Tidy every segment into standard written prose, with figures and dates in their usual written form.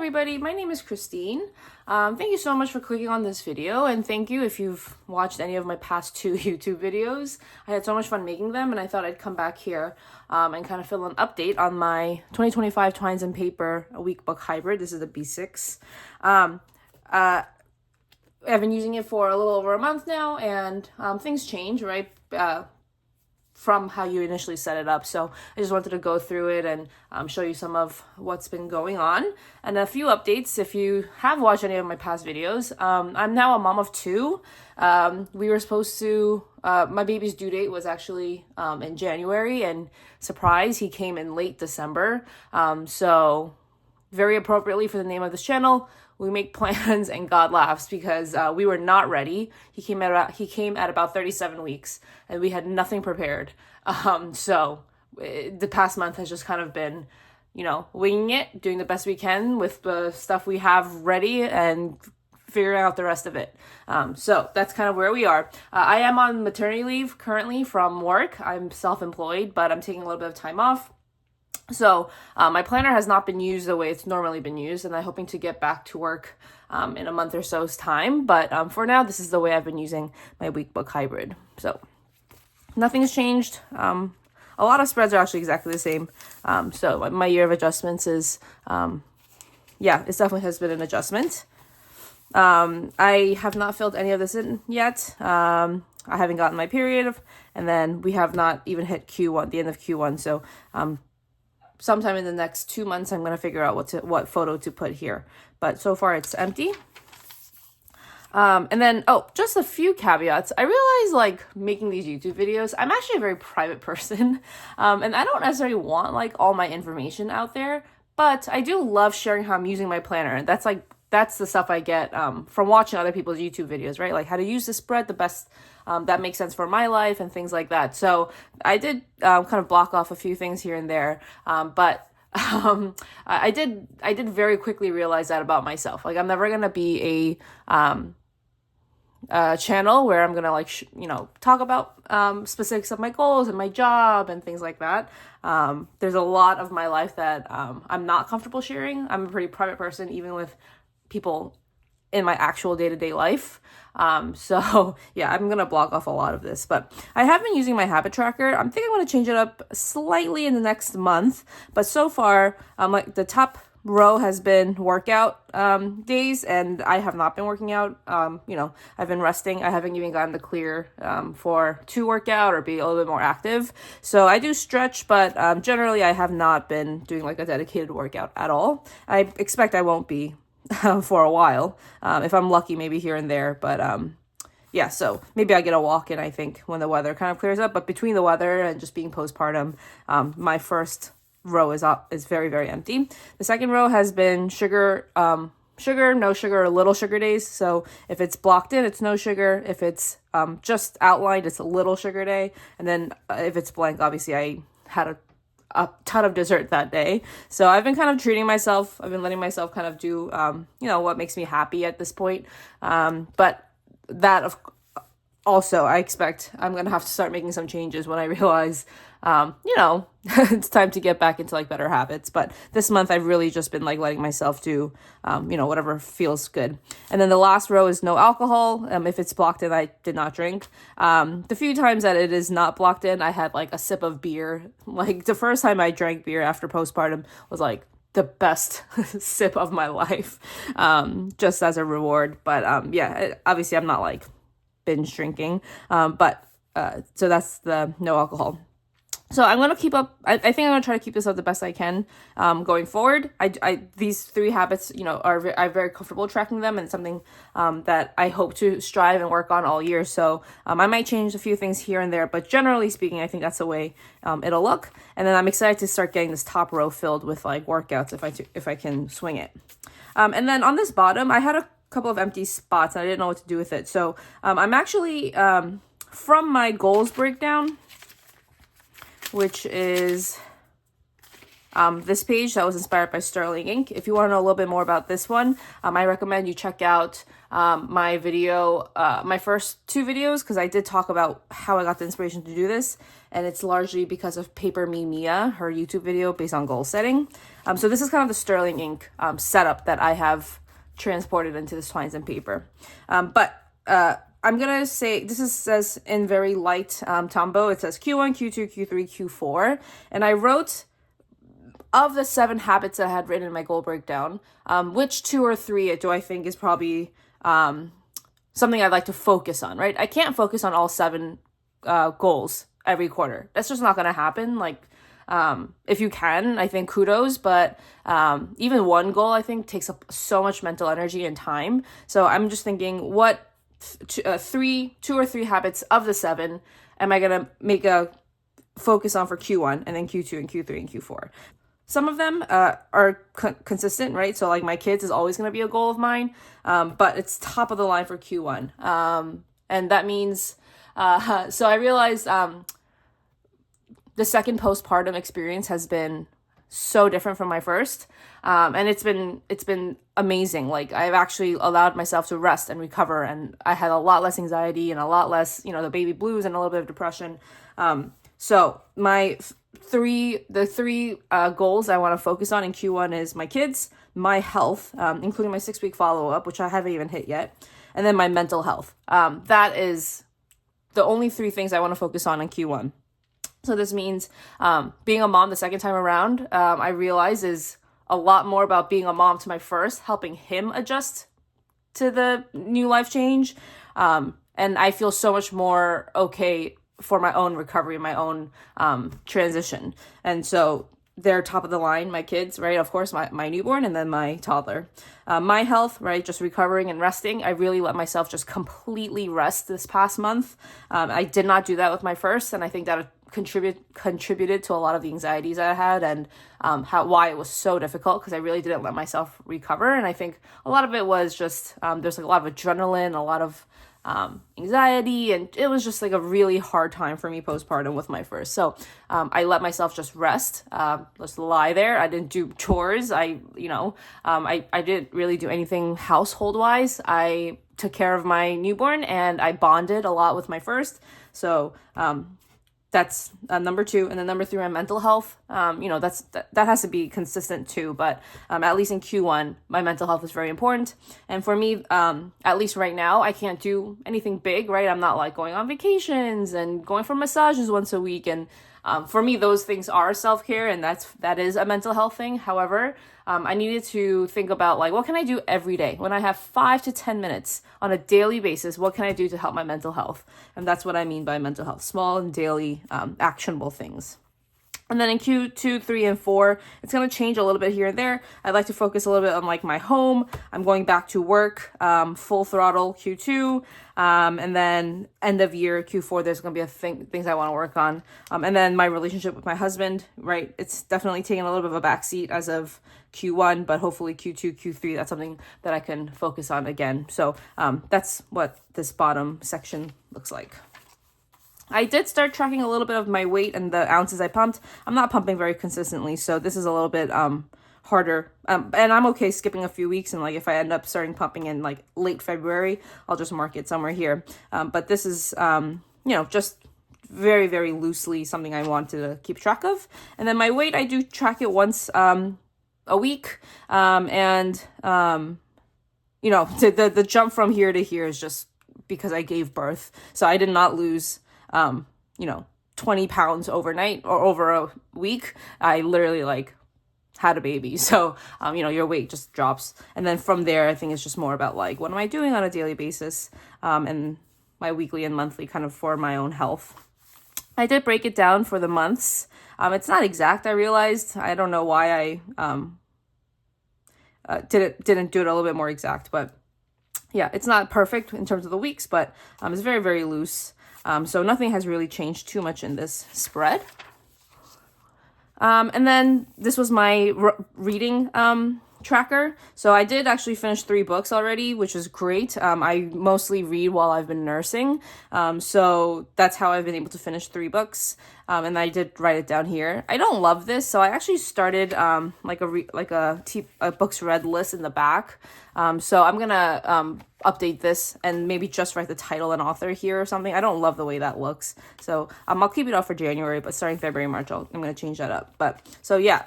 everybody, my name is Christine. Thank you so much for clicking on this video, and thank you if you've watched any of my past 2 YouTube videos. I had so much fun making them, and I thought I'd come back here and kind of fill an update on my 2025 Twines and Paper Weekbook Hybrid. This is the B6. I've been using it for a little over a month now, and things change, right? From how you initially set it up. So I just wanted to go through it and show you some of what's been going on and a few updates. If you have watched any of my past videos, I'm now a mom of 2. We were supposed to, my baby's due date was actually in January, and surprise, he came in late December. So very appropriately for the name of this channel, we make plans and God laughs, because we were not ready. He came at about 37 weeks and we had nothing prepared. So the past month has just kind of been, winging it, doing the best we can with the stuff we have ready and figuring out the rest of it. So that's kind of where we are. I am on maternity leave currently from work. I'm self-employed, but I'm taking a little bit of time off. So my planner has not been used the way it's normally been used, and I'm hoping to get back to work in a month or so's time. But for now, this is the way I've been using my Weekbook Hybrid. So nothing has changed. A lot of spreads are actually exactly the same. So my year of adjustments is, it definitely has been an adjustment. I have not filled any of this in yet. I haven't gotten my period, and then we have not even hit Q1, the end of Q1. So sometime in the next 2 months, I'm going to figure out what photo to put here. But so far it's empty. And then, just a few caveats. I realize, making these YouTube videos, I'm actually a very private person. And I don't necessarily want, all my information out there. But I do love sharing how I'm using my planner. And that's the stuff I get from watching other people's YouTube videos, right? Like how to use the spread the best that makes sense for my life and things like that. So I did kind of block off a few things here and there, but I did very quickly realize that about myself. I'm never gonna be a channel where I'm gonna talk about specifics of my goals and my job and things like that. There's a lot of my life that I'm not comfortable sharing. I'm a pretty private person, even with people in my actual day-to-day life. So yeah, I'm gonna block off a lot of this, but I have been using my habit tracker. I'm thinking I'm gonna change it up slightly in the next month, but so far, the top row has been workout days, and I have not been working out. I've been resting. I haven't even gotten the clear to work out or be a little bit more active. So I do stretch, but generally I have not been doing a dedicated workout at all. I expect I won't be for a while. If I'm lucky, maybe here and there. But so maybe I get a walk in, I think, when the weather kind of clears up. But between the weather and just being postpartum, my first row is very, very empty. The second row has been sugar, no sugar, or little sugar days. So if it's blocked in, it's no sugar. If it's just outlined, it's a little sugar day. And then if it's blank, obviously I had a ton of dessert that day. So I've been kind of treating myself. I've been letting myself kind of do, what makes me happy at this point. But that also, I expect I'm going to have to start making some changes when I realize, it's time to get back into better habits. But this month I've really just been letting myself do, whatever feels good. And then the last row is no alcohol. If it's blocked in, I did not drink. The few times that it is not blocked in, I had a sip of beer. The first time I drank beer after postpartum was the best sip of my life, just as a reward. But obviously I'm not binge drinking. So that's the no alcohol. So I'm going to keep up, I think I'm going to try to keep this up the best I can going forward. These 3 habits, I'm very comfortable tracking them, and it's something that I hope to strive and work on all year. So I might change a few things here and there, but generally speaking, I think that's the way it'll look. And then I'm excited to start getting this top row filled with workouts if I can swing it. And then on this bottom, I had a couple of empty spots and I didn't know what to do with it. So I'm actually, from my goals breakdown, which is this page that was inspired by Sterling Ink. If you want to know a little bit more about this one, I recommend you check out my video, my first 2 videos, because I did talk about how I got the inspiration to do this, and it's largely because of Paper Me Mia, her YouTube video based on goal setting. So this is kind of the Sterling ink setup that I have transported into this Twines and Paper. But I'm going to say, says in very light Tombow, it says Q1, Q2, Q3, Q4. And I wrote, of the 7 habits that I had written in my goal breakdown, which 2 or 3 do I think is probably something I'd like to focus on, right? I can't focus on all 7 goals every quarter. That's just not going to happen. Like, if you can, I think kudos, but even one goal, I think, takes up so much mental energy and time. So I'm just thinking, what 2 or 3 habits of the 7 am I going to make a focus on for Q1, and then Q2 and Q3 and Q4? Some of them are consistent, right? So like my kids is always going to be a goal of mine, but it's top of the line for Q1. And that means, so I realized the second postpartum experience has been so different from my first. And it's been amazing. Like, I've actually allowed myself to rest and recover, and I had a lot less anxiety and a lot less, the baby blues and a little bit of depression. So my the three goals I want to focus on in Q1 is my kids, my health, including my 6-week follow-up, which I haven't even hit yet, and then my mental health. That is the only 3 things I want to focus on in Q1. So this means being a mom the second time around, I realize is a lot more about being a mom to my first, helping him adjust to the new life change. And I feel so much more okay for my own recovery, my own transition. And so they're top of the line, my kids, right? Of course, my newborn and then my toddler. My health, right? Just recovering and resting. I really let myself just completely rest this past month. I did not do that with my first, and I think that contributed to a lot of the anxieties I had, and why it was so difficult, because I really didn't let myself recover. And I think a lot of it was just there's like a lot of adrenaline, a lot of anxiety, and it was just like a really hard time for me postpartum with my first. So I let myself just rest, just lie there. I didn't do chores. I didn't really do anything household wise. I took care of my newborn, and I bonded a lot with my first. So that's number 2. And then number 3, my mental health. That has to be consistent too. But at least in Q1, my mental health is very important. And for me, at least right now, I can't do anything big, right? I'm not like going on vacations and going for massages once a week. And for me, those things are self-care, and that is a mental health thing. However, I needed to think about, like, what can I do every day? When I have 5 to 10 minutes on a daily basis, what can I do to help my mental health? And that's what I mean by mental health, small and daily actionable things. And then in Q2, 3, and 4, it's going to change a little bit here and there. I'd like to focus a little bit on like my home. I'm going back to work, full throttle Q2. And then end of year Q4, there's going to be things I want to work on. And then my relationship with my husband, right? It's definitely taking a little bit of a backseat as of Q1, but hopefully Q2, Q3, that's something that I can focus on again. So that's what this bottom section looks like. I did start tracking a little bit of my weight and the ounces I pumped. I'm not pumping very consistently, so this is a little bit harder. And I'm okay skipping a few weeks, and like if I end up starting pumping in like late February, I'll just mark it somewhere here. But this is just very, very loosely something I want to keep track of. And then my weight, I do track it once a week. The jump from here to here is just because I gave birth. So I did not lose 20 pounds overnight or over a week. I literally had a baby. So, your weight just drops. And then from there, I think it's just more about like, what am I doing on a daily basis? And my weekly and monthly kind of for my own health. I did break it down for the months. It's not exact, I realized. I don't know why I didn't do it a little bit more exact, but yeah, it's not perfect in terms of the weeks, but it's very, very loose. So nothing has really changed too much in this spread. And then this was my reading tracker. So I did actually finish 3 books already, which is great. I mostly read while I've been nursing. So that's how I've been able to finish 3 books. And I did write it down here. I don't love this, so I actually started like a books read list in the back. So I'm gonna update this and maybe just write the title and author here or something. I don't love the way that looks, so I'll keep it up for January, but starting February, March, I'm gonna change that up. But so yeah,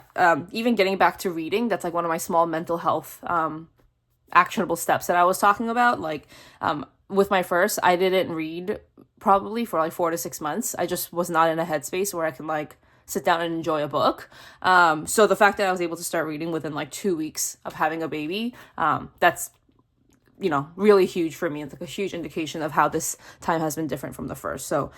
even getting back to reading, that's like one of my small mental health actionable steps that I was talking about. Like with my first, I didn't read probably for like 4 to 6 months. I just was not in a headspace where I can like sit down and enjoy a book. So the fact that I was able to start reading within like 2 weeks of having a baby, that's, you know, really huge for me. It's like a huge indication of how this time has been different from the first. So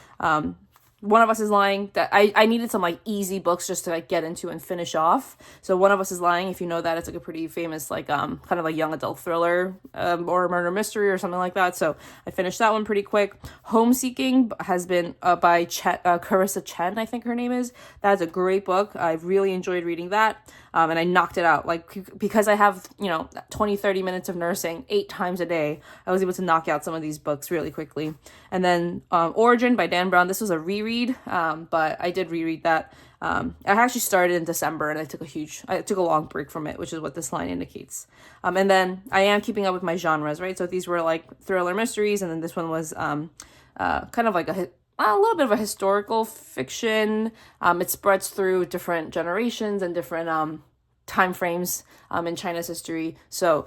One of Us is Lying, that I needed some like easy books just to like get into and finish off. So One of Us is Lying, if you know that, it's like a pretty famous like kind of like young adult thriller or murder mystery or something like that. So I finished that one pretty quick. Homeseeking has been by Carissa Chen, I think her name is. That's a great book. I really enjoyed reading that. And I knocked it out, like, because I have, 20-30 minutes of nursing 8 times a day. I was able to knock out some of these books really quickly. And then Origin by Dan Brown. This was a reread, but I did reread that. I actually started in December, and I took a long break from it, which is what this line indicates. And then I am keeping up with my genres, right? So these were like thriller mysteries, and then this one was kind of like a little bit of a historical fiction. It spreads through different generations and different time frames in China's history. So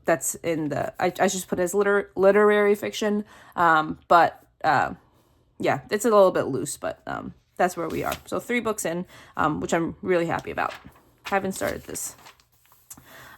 that's in the I just put it as literary fiction. But yeah, it's a little bit loose, but that's where we are. So 3 books in, which I'm really happy about. Haven't started this.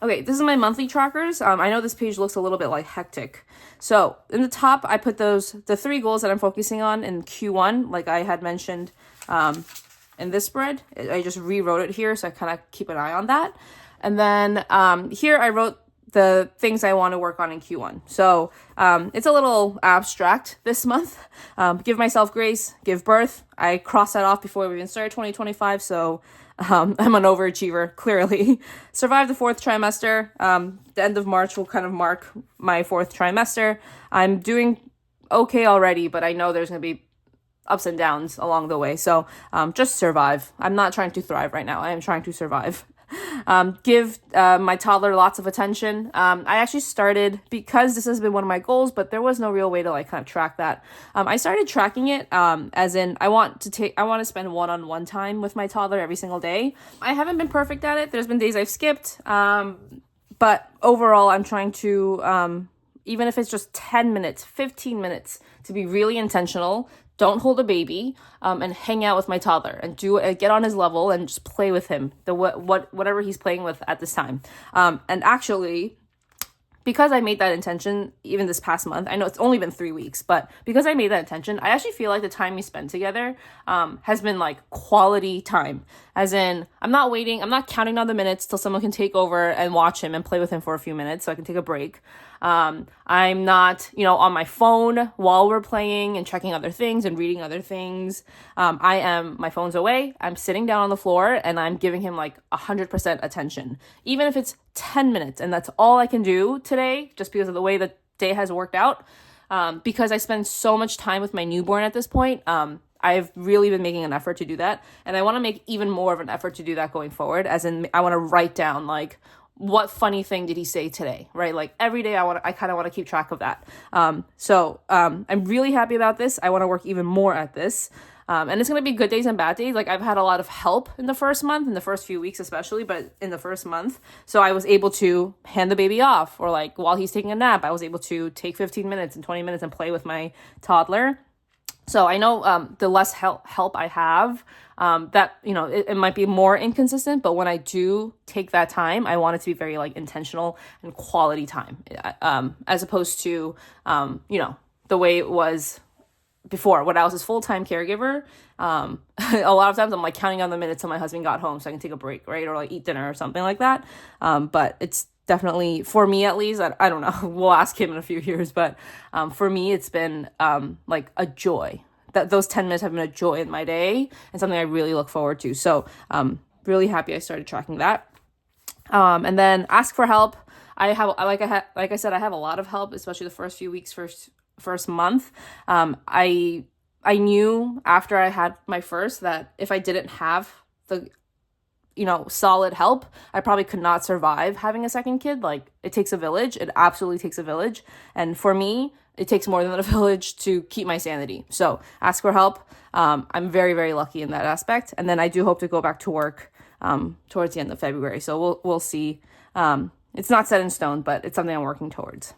Okay, this is my monthly trackers. I know this page looks a little bit like hectic. So in the top, I put the 3 goals that I'm focusing on in Q1, like I had mentioned in this spread. I just rewrote it here, so I kind of keep an eye on that. And then here I wrote the things I want to work on in Q1. So it's a little abstract this month. Give myself grace, give birth. I crossed that off before we even started 2025, so I'm an overachiever, clearly. Survived the 4th trimester. The end of March will kind of mark my 4th trimester. I'm doing okay already, but I know there's going to be ups and downs along the way. So just survive. I'm not trying to thrive right now. I am trying to survive. Give my toddler lots of attention. I actually started, because this has been one of my goals, but there was no real way to like kind of track that. I started tracking it as in I want to spend one-on-one time with my toddler every single day. I haven't been perfect at it. There's been days I've skipped, but overall I'm trying to even if it's just 10 minutes, 15 minutes, to be really intentional. Don't hold a baby, and hang out with my toddler and get on his level and just play with him, whatever he's playing with at this time. And actually, because I made that intention even this past month, I know it's only been 3 weeks, but because I made that intention, I actually feel like the time we spend together has been like quality time. As in, I'm not counting down the minutes till someone can take over and watch him and play with him for a few minutes so I can take a break. I'm not, on my phone while we're playing and checking other things and reading other things. My phone's away. I'm sitting down on the floor and I'm giving him like 100% attention, even if it's 10 minutes. And that's all I can do today, just because of the way the day has worked out. Because I spend so much time with my newborn at this point. I've really been making an effort to do that. And I want to make even more of an effort to do that going forward. As in, I want to write down like, what funny thing did he say today, right? Like every day I kind of want to keep track of that. So I'm really happy about this. I want to work even more at this. And it's going to be good days and bad days. Like I've had a lot of help in the first month, in the first few weeks especially, but in the first month. So I was able to hand the baby off, or like while he's taking a nap, I was able to take 15 minutes and 20 minutes and play with my toddler. So I know the less help I have, that, it might be more inconsistent, but when I do take that time, I want it to be very like intentional and quality time, as opposed to, the way it was before when I was his full-time caregiver. A lot of times I'm like counting on the minutes till my husband got home so I can take a break, right? Or like eat dinner or something like that. But it's definitely, for me at least, I don't know, we'll ask him in a few years, but for me it's been like a joy. That those 10 minutes have been a joy in my day and something I really look forward to. So really happy I started tracking that. And then ask for help. I like I said, I have a lot of help, especially the first few weeks, first month. I I knew after I had my first that if I didn't have the, solid help, I probably could not survive having a second kid. Like, it takes a village. It absolutely takes a village. And for me, it takes more than a village to keep my sanity. So ask for help. I'm very, very lucky in that aspect. And then I do hope to go back to work towards the end of February. So we'll see. It's not set in stone, but it's something I'm working towards.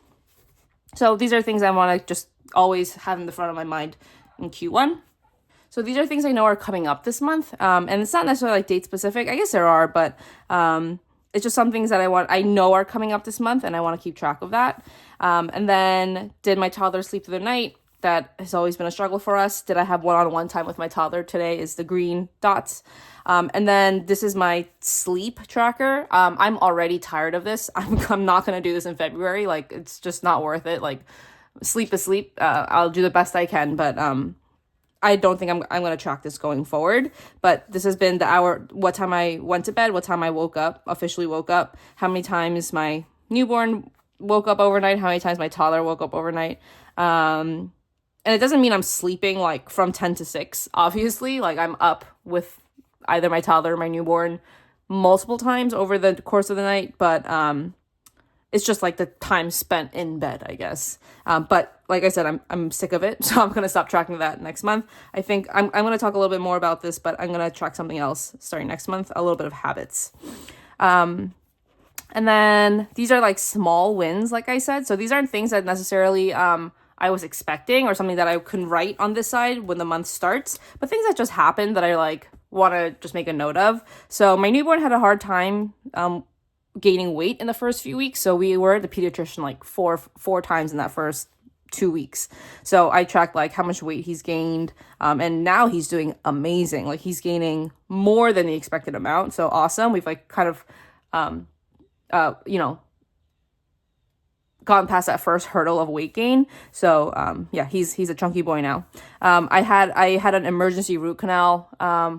So these are things I want to just always have in the front of my mind in Q1. So these are things I know are coming up this month. And it's not necessarily like date specific. I guess there are, but it's just some things that I know are coming up this month, and I want to keep track of that. And then, did my toddler sleep through the night? That has always been a struggle for us. Did I have one-on-one time with my toddler? Today is the green dots. And then this is my sleep tracker. I'm already tired of this. I'm not going to do this in February. Like, it's just not worth it. Like, sleep is sleep. I'll do the best I can, but I don't think I'm going to track this going forward. But this has been the hour, what time I went to bed, what time I officially woke up, how many times my newborn woke up overnight, how many times my toddler woke up overnight. And it doesn't mean I'm sleeping like from 10 to 6, obviously. Like, I'm up with either my toddler or my newborn multiple times over the course of the night. But it's just like the time spent in bed, I guess. But like I said, I'm sick of it. So I'm going to stop tracking that next month. I think I'm going to talk a little bit more about this, but I'm going to track something else starting next month, a little bit of habits. And then these are like small wins, like I said. So these aren't things that necessarily I was expecting or something that I can write on this side when the month starts, but things that just happened that I like want to just make a note of. So my newborn had a hard time gaining weight in the first few weeks. So we were at the pediatrician like four times in that first 2 weeks. So I tracked like how much weight he's gained. And now he's doing amazing. Like, he's gaining more than the expected amount. So awesome. We've like kind of, gotten past that first hurdle of weight gain. So yeah, he's a chunky boy now. I had an emergency root canal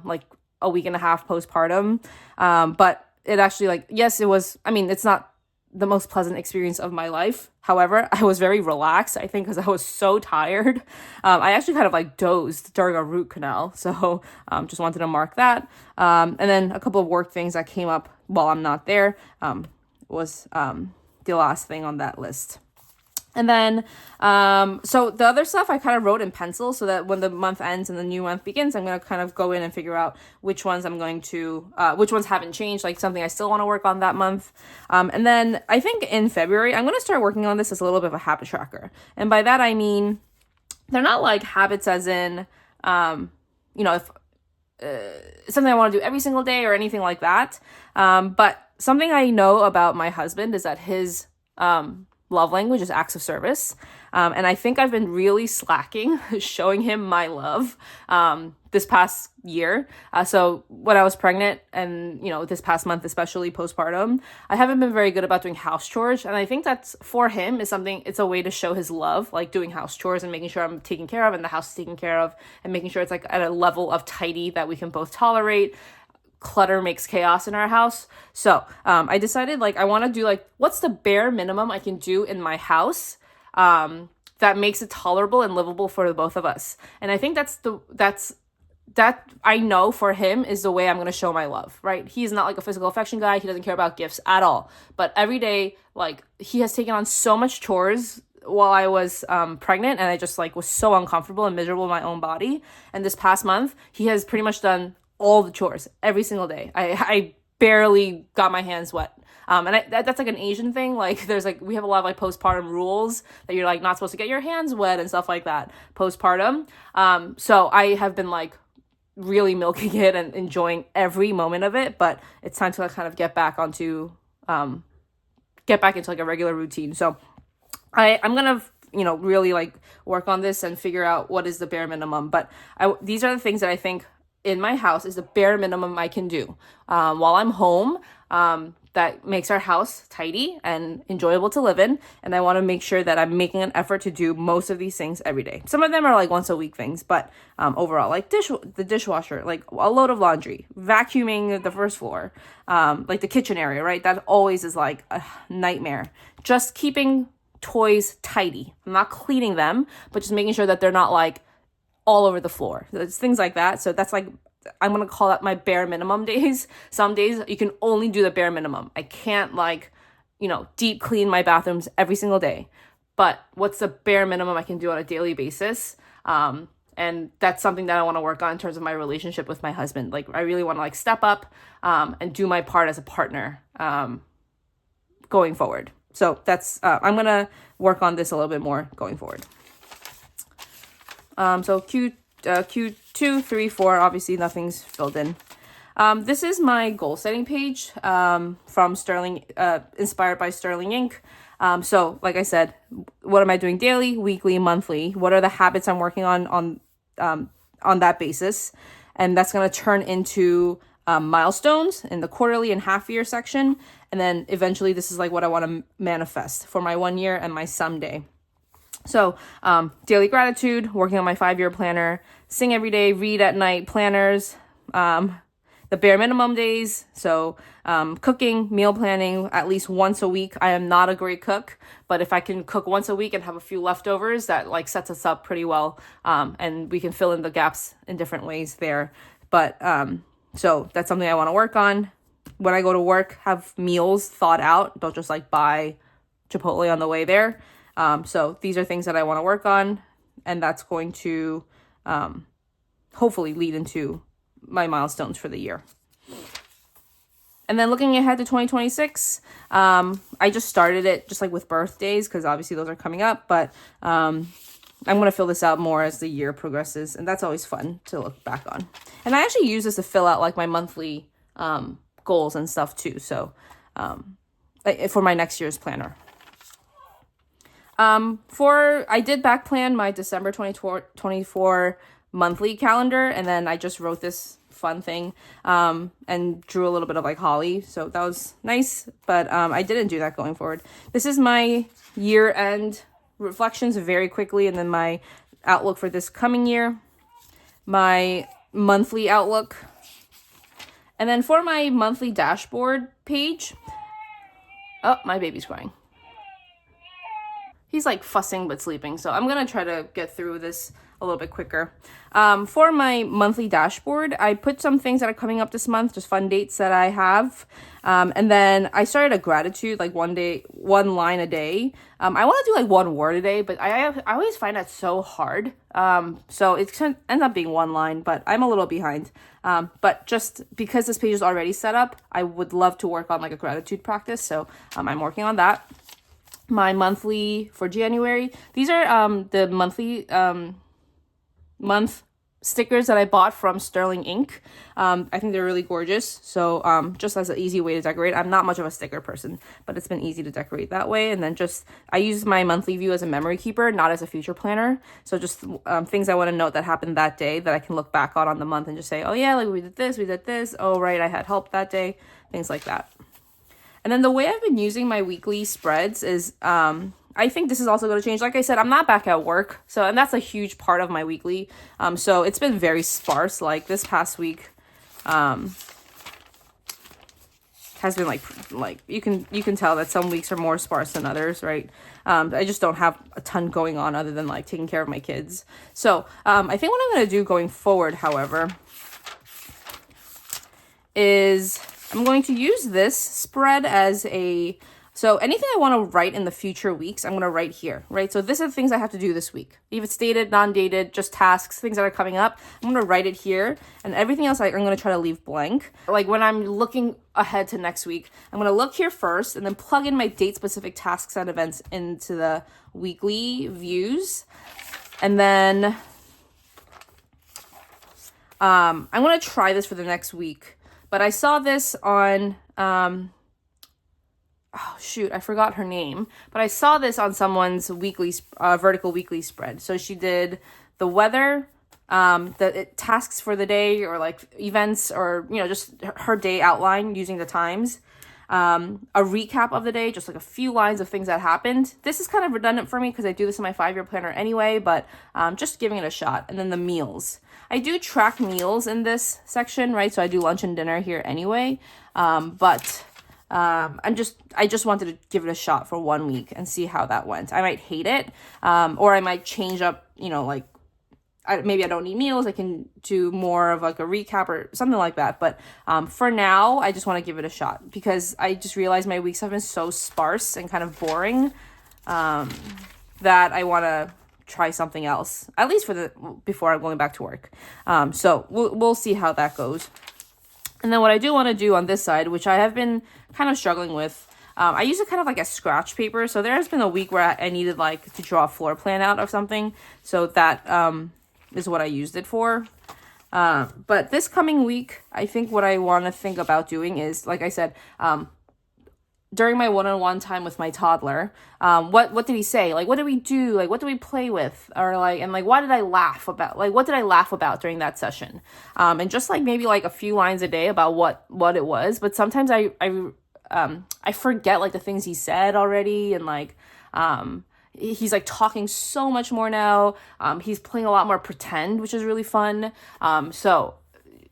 like a week and a half postpartum. But it actually, like, yes, it was, I mean, it's not the most pleasant experience of my life. However, I was very relaxed, I think, because I was so tired. I actually kind of like dozed during a root canal. So just wanted to mark that. And then a couple of work things that came up while I'm not there was the last thing on that list. And then, so the other stuff I kind of wrote in pencil so that when the month ends and the new month begins, I'm going to kind of go in and figure out which ones which ones haven't changed, like something I still want to work on that month. And then I think in February, I'm going to start working on this as a little bit of a habit tracker. And by that, I mean, they're not like habits as in, if something I want to do every single day or anything like that. But something I know about my husband is that his, love language is acts of service. And I think I've been really slacking showing him my love this past year. So when I was pregnant and, this past month, especially postpartum, I haven't been very good about doing house chores. And I think that's for him it's a way to show his love, like doing house chores and making sure I'm taken care of and the house is taken care of and making sure it's like at a level of tidy that we can both tolerate. Clutter makes chaos in our house. So I decided like I want to do like what's the bare minimum I can do in my house that makes it tolerable and livable for the both of us. And I think that I know for him is the way I'm going to show my love, right? He's not like a physical affection guy. He doesn't care about gifts at all. But every day, like, he has taken on so much chores while I was pregnant, and I just like was so uncomfortable and miserable in my own body. And this past month, he has pretty much done all the chores every single day. I barely got my hands wet. And that's like an Asian thing. Like, there's like, we have a lot of like postpartum rules that you're like not supposed to get your hands wet and stuff like that postpartum. So I have been like really milking it and enjoying every moment of it, but it's time to like kind of get back into like a regular routine. So I'm gonna really like work on this and figure out what is the bare minimum. But these are the things that I think in my house is the bare minimum I can do while I'm home, that makes our house tidy and enjoyable to live in. And I want to make sure that I'm making an effort to do most of these things every day. Some of them are like once a week things, but overall, like the dishwasher, like a load of laundry, vacuuming the first floor, like the kitchen area, right? That always is like a nightmare. Just keeping toys tidy. I'm not cleaning them, but just making sure that they're not like all over the floor. It's things like that. So that's like, I'm going to call that my bare minimum days. Some days you can only do the bare minimum. I can't like, deep clean my bathrooms every single day. But what's the bare minimum I can do on a daily basis? And that's something that I want to work on in terms of my relationship with my husband. Like, I really want to like step up and do my part as a partner going forward. So that's, I'm going to work on this a little bit more going forward. So Q2, 3, 4, obviously nothing's filled in. This is my goal setting page from Sterling, inspired by Sterling Inc. So like I said, what am I doing daily, weekly, monthly? What are the habits I'm working on that basis? And that's going to turn into milestones in the quarterly and half year section. And then eventually this is like what I want to manifest for my 1 year and my someday. So daily gratitude, working on my 5-year planner, sing every day, read at night, planners, the bare minimum days. So cooking, meal planning at least once a week. I am not a great cook, but if I can cook once a week and have a few leftovers, that like sets us up pretty well. And we can fill in the gaps in different ways there. But so that's something I want to work on. When I go to work, have meals thought out. Don't just like buy Chipotle on the way there. So these are things that I want to work on, and that's going to hopefully lead into my milestones for the year. And then looking ahead to 2026, I just started it just like with birthdays, because obviously those are coming up, but I'm going to fill this out more as the year progresses, and that's always fun to look back on. And I actually use this to fill out like my monthly goals and stuff too, so for my next year's planner. I did back plan my December 2024 monthly calendar, and then I just wrote this fun thing and drew a little bit of like holly, so that was nice, but I didn't do that going forward. This is my year-end reflections very quickly, and then my outlook for this coming year, my monthly outlook, and then for my monthly dashboard page, oh, my baby's crying. He's like fussing but sleeping, so I'm going to try to get through this a little bit quicker. For my monthly dashboard, I put some things that are coming up this month, just fun dates that I have. And then I started a gratitude, like one line a day. I want to do like one word a day, but I always find that so hard. So it ends up being one line, but I'm a little behind. But just because this page is already set up, I would love to work on like a gratitude practice. So I'm working on that. My monthly for January, these are the monthly month stickers that I bought from Sterling Inc. I think they're really gorgeous, so just as an easy way to decorate. I'm not much of a sticker person, but it's been easy to decorate that way. And then just I use my monthly view as a memory keeper, not as a future planner. So just things I want to note that happened that day that I can look back on the month and just say, oh yeah, like we did this, oh right, I had help that day, things like that. And then the way I've been using my weekly spreads is, I think this is also going to change. Like I said, I'm not back at work, and that's a huge part of my weekly. So it's been very sparse. Like this past week, has been like you can tell that some weeks are more sparse than others, right? I just don't have a ton going on other than like taking care of my kids. So I think what I'm going to do going forward, however, is I'm going to use this spread as so anything I want to write in the future weeks, I'm going to write here, right? So this are the things I have to do this week. If it's dated, non-dated, just tasks, things that are coming up, I'm going to write it here. And everything else I'm going to try to leave blank. Like when I'm looking ahead to next week, I'm going to look here first and then plug in my date-specific tasks and events into the weekly views. And then I'm going to try this for the next week. But I saw this on, oh shoot, I forgot her name. But I saw this on someone's weekly, vertical weekly spread. So she did the weather, tasks for the day, or like events, or, just her day outline using the times. A recap of the day, just like a few lines of things that happened. This is kind of redundant for me because I do this in my 5-year planner anyway, but just giving it a shot. And then the meals. I do track meals in this section, right? So I do lunch and dinner here anyway. But I just wanted to give it a shot for 1 week and see how that went. I might hate it, or I might change up, like maybe I don't need meals. I can do more of like a recap or something like that. But for now, I just want to give it a shot because I just realized my weeks have been so sparse and kind of boring that I want to try something else, at least before I'm going back to work. So we'll see how that goes. And then what I do want to do on this side, which I have been kind of struggling with, I use it kind of like a scratch paper. So there has been a week where I needed like to draw a floor plan out of something. So that is what I used it for. But this coming week, I think what I want to think about doing is, like I said, during my one-on-one time with my toddler, what did he say? Like, what did we do? Like, what did we play with? Or like, and like, why did I laugh about? Like, what did I laugh about during that session? And just like maybe like a few lines a day about what it was. But sometimes I forget like the things he said already, and like, he's like talking so much more now. He's playing a lot more pretend, which is really fun. So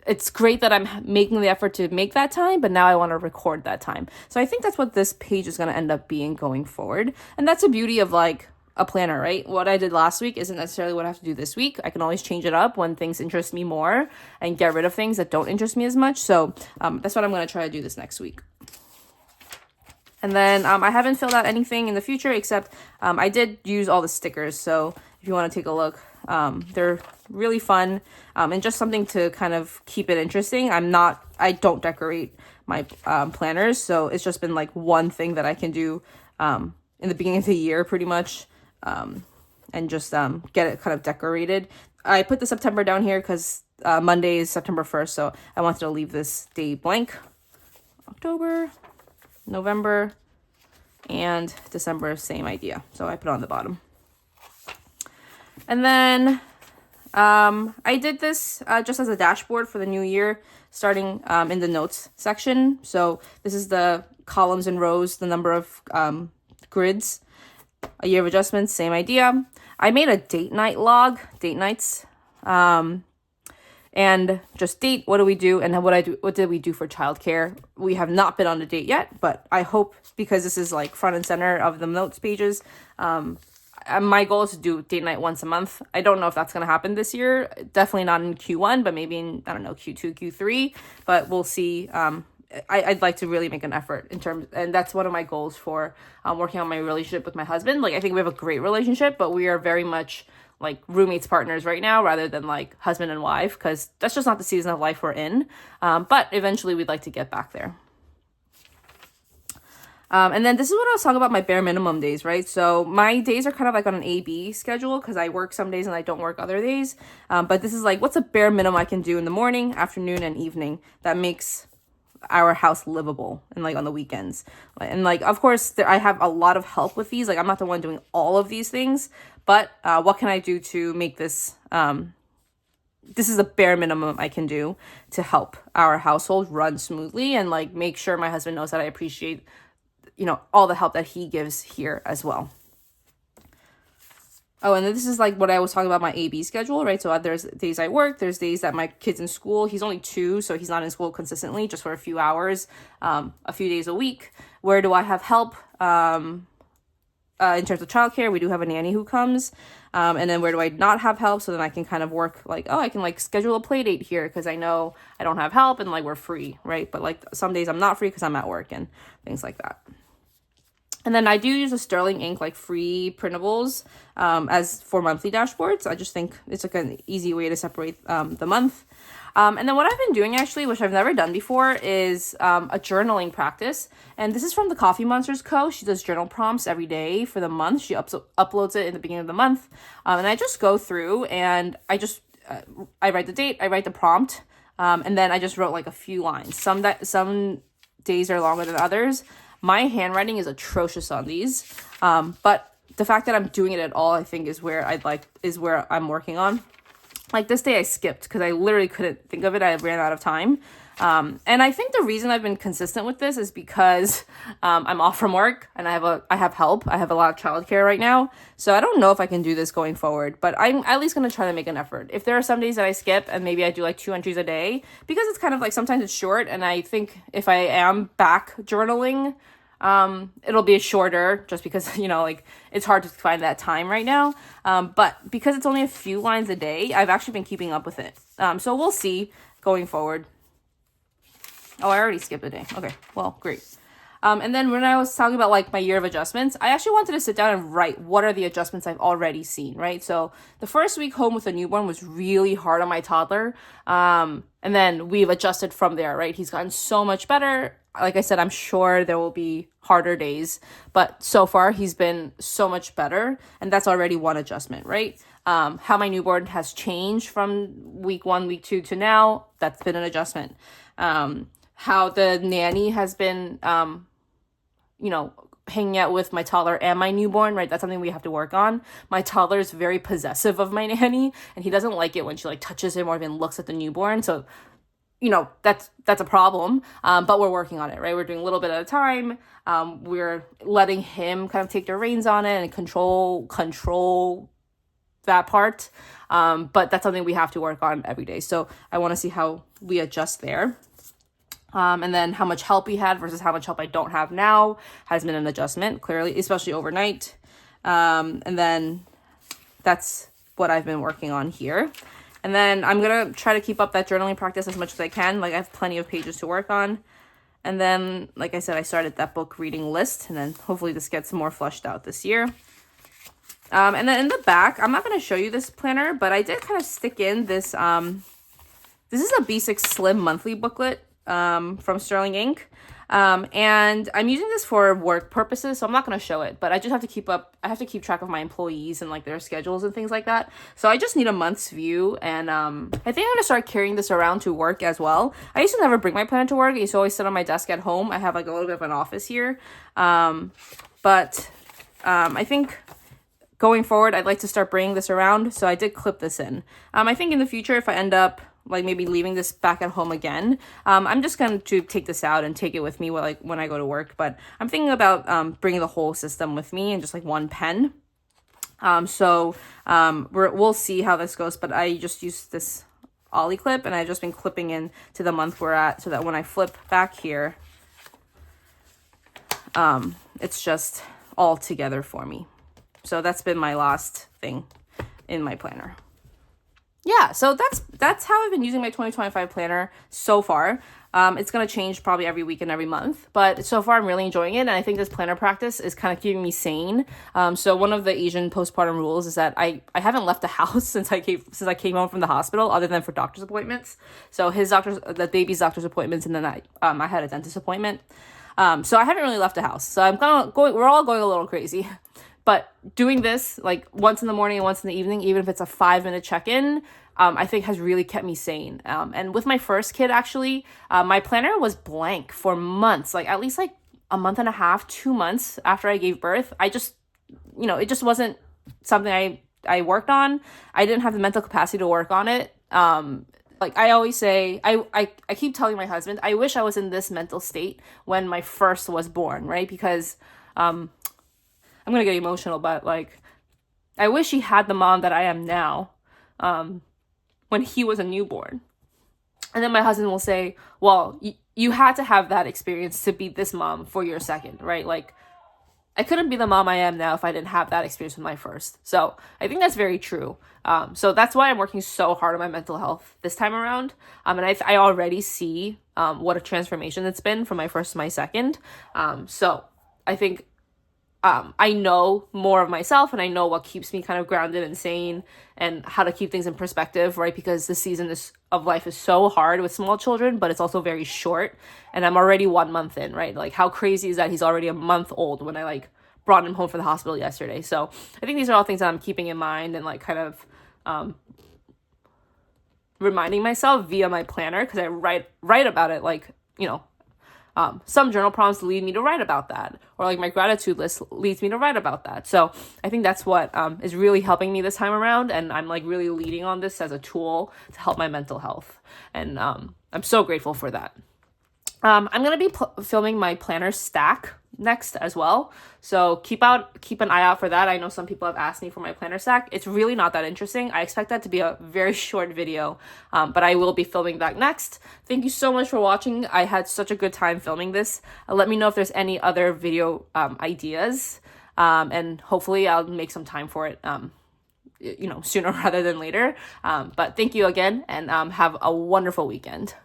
it's great that I'm making the effort to make that time, but now I want to record that time. So I think that's what this page is going to end up being going forward. And that's the beauty of like a planner, right? What I did last week isn't necessarily what I have to do this week. I can always change it up when things interest me more and get rid of things that don't interest me as much. So that's what I'm going to try to do this next week. And then I haven't filled out anything in the future except I did use all the stickers. So if you want to take a look, they're really fun and just something to kind of keep it interesting. I don't decorate my planners. So it's just been like one thing that I can do in the beginning of the year pretty much and just get it kind of decorated. I put the September down here because Monday is September 1st. So I wanted to leave this day blank. October, November, and December, same idea. So I put it on the bottom. And then I did this just as a dashboard for the new year, starting in the notes section. So this is the columns and rows, the number of grids, a year of adjustments, same idea. I made a date night log, date nights, and just date, what do we do, and what did we do for childcare. We have not been on a date yet, but I hope, because this is like front and center of the notes pages, my goal is to do date night once a month. I don't know if that's going to happen this year. Definitely not in Q1, but maybe in, I don't know, Q2, Q3, but we'll see. I'd like to really make an effort and that's one of my goals for working on my relationship with my husband. Like, I think we have a great relationship, but we are very much like roommates, partners right now, rather than like husband and wife, because that's just not the season of life we're in. But eventually we'd like to get back there. And then this is what I was talking about, my bare minimum days, right? So my days are kind of like on an A-B schedule because I work some days and I don't work other days. But this is like, what's a bare minimum I can do in the morning, afternoon, and evening that makes our house livable, and like on the weekends. And like, of course, I have a lot of help with these. Like, I'm not the one doing all of these things, but what can I do to make this, this is the bare minimum I can do to help our household run smoothly and like make sure my husband knows that I appreciate, you know, all the help that he gives here as well. Oh, and then this is like what I was talking about, my A-B schedule, right? So there's days I work, there's days that my kid's in school. He's only 2, so he's not in school consistently, just for a few hours, a few days a week. Where do I have help? In terms of childcare, we do have a nanny who comes. And then where do I not have help? So then I can kind of work like, oh, I can like schedule a play date here because I know I don't have help and like we're free, right? But like some days I'm not free because I'm at work and things like that. And then I do use a Sterling ink, like free printables, as for monthly dashboards. I just think it's like an easy way to separate the month. And then what I've been doing actually, which I've never done before, is a journaling practice. And this is from the Coffee Monsters Co. She does journal prompts every day for the month. She uploads it in the beginning of the month. And I just go through and I just, I write the date, I write the prompt, and then I just wrote like a few lines. Some days are longer than others. My handwriting is atrocious on these, but the fact that I'm doing it at all, I think, is where I'm working on. Like this day I skipped because I literally couldn't think of it. I ran out of time. And I think the reason I've been consistent with this is because I'm off from work and I have help. I have a lot of childcare right now. So I don't know if I can do this going forward, but I'm at least going to try to make an effort. If there are some days that I skip and maybe I do like 2 entries a day, because it's kind of like sometimes it's short. And I think if I am back journaling, It'll be shorter just because, like it's hard to find that time right now. But because it's only a few lines a day, I've actually been keeping up with it. So we'll see going forward. Oh, I already skipped a day. Okay, well, great. And then when I was talking about like my year of adjustments, I actually wanted to sit down and write what are the adjustments I've already seen, right? So the first week home with a newborn was really hard on my toddler. And then we've adjusted from there, right? He's gotten so much better. Like I said, I'm sure there will be harder days, but so far he's been so much better. And that's already one adjustment, right? How my newborn has changed from week 1, week 2 to now, that's been an adjustment. How the nanny has been, hanging out with my toddler and my newborn, right? That's something we have to work on. My toddler is very possessive of my nanny, and he doesn't like it when she like touches him or even looks at the newborn. So, that's a problem. But we're working on it, right? We're doing a little bit at a time. We're letting him kind of take the reins on it and control that part. But that's something we have to work on every day. So I want to see how we adjust there. And then how much help we had versus how much help I don't have now has been an adjustment, clearly, especially overnight. And then that's what I've been working on here. And then I'm going to try to keep up that journaling practice as much as I can. Like I have plenty of pages to work on. And then, like I said, I started that book reading list, and then hopefully this gets more fleshed out this year. And then in the back, I'm not going to show you this planner, but I did kind of stick in this, this is a B6 Slim monthly booklet. From Sterling Ink. And I'm using this for work purposes, so I'm not going to show it, but I just have to I have to keep track of my employees and like their schedules and things like that. So I just need a month's view. And, I think I'm going to start carrying this around to work as well. I used to never bring my planner to work. I used to always sit on my desk at home. I have like a little bit of an office here. But I think going forward, I'd like to start bringing this around. So I did clip this in. I think in the future, if I end up like maybe leaving this back at home again, I'm just going to take this out and take it with me when I go to work. But I'm thinking about bringing the whole system with me and just like one pen. So we'll see how this goes. But I just used this Ollie clip, and I've just been clipping in to the month we're at, so that when I flip back here, it's just all together for me. So that's been my last thing in my planner. Yeah, so that's how I've been using my 2025 planner so far. It's going to change probably every week and every month, but so far I'm really enjoying it, and I think this planner practice is kind of keeping me sane. So one of the Asian postpartum rules is that I haven't left the house since I came home from the hospital, other than for doctor's appointments. So the baby's doctor's appointments, and then I had a dentist appointment. So I haven't really left the house. So we're all going a little crazy. But doing this like once in the morning and once in the evening, even if it's a 5-minute check-in, I think has really kept me sane. And with my first kid, actually, my planner was blank for months, like at least like a month and a half, 2 months after I gave birth. I just, it just wasn't something I worked on. I didn't have the mental capacity to work on it. Like I always say, I keep telling my husband, I wish I was in this mental state when my first was born, right? Because, I'm going to get emotional, but like, I wish he had the mom that I am now, when he was a newborn. And then my husband will say, well, you had to have that experience to be this mom for your second, right? Like, I couldn't be the mom I am now if I didn't have that experience with my first. So I think that's very true. So that's why I'm working so hard on my mental health this time around. And I already see what a transformation it's been from my first to my second. So I think I know more of myself, and I know what keeps me kind of grounded and sane, and how to keep things in perspective, right? Because the season of life is so hard with small children, but it's also very short, and I'm already 1 month in, right? Like, how crazy is that he's already a month old when I like brought him home from the hospital yesterday? So I think these are all things that I'm keeping in mind and like kind of reminding myself via my planner, because I write about it, like, some journal prompts lead me to write about that, or like my gratitude list leads me to write about that. So I think that's what is really helping me this time around, and I'm like really leading on this as a tool to help my mental health, and I'm so grateful for that. I'm going to be filming my planner stack next as well. So keep an eye out for that. I know some people have asked me for my planner stack. It's really not that interesting. I expect that to be a very short video, but I will be filming that next. Thank you so much for watching. I had such a good time filming this. Let me know if there's any other video ideas, and hopefully I'll make some time for it, sooner rather than later. But thank you again, and have a wonderful weekend.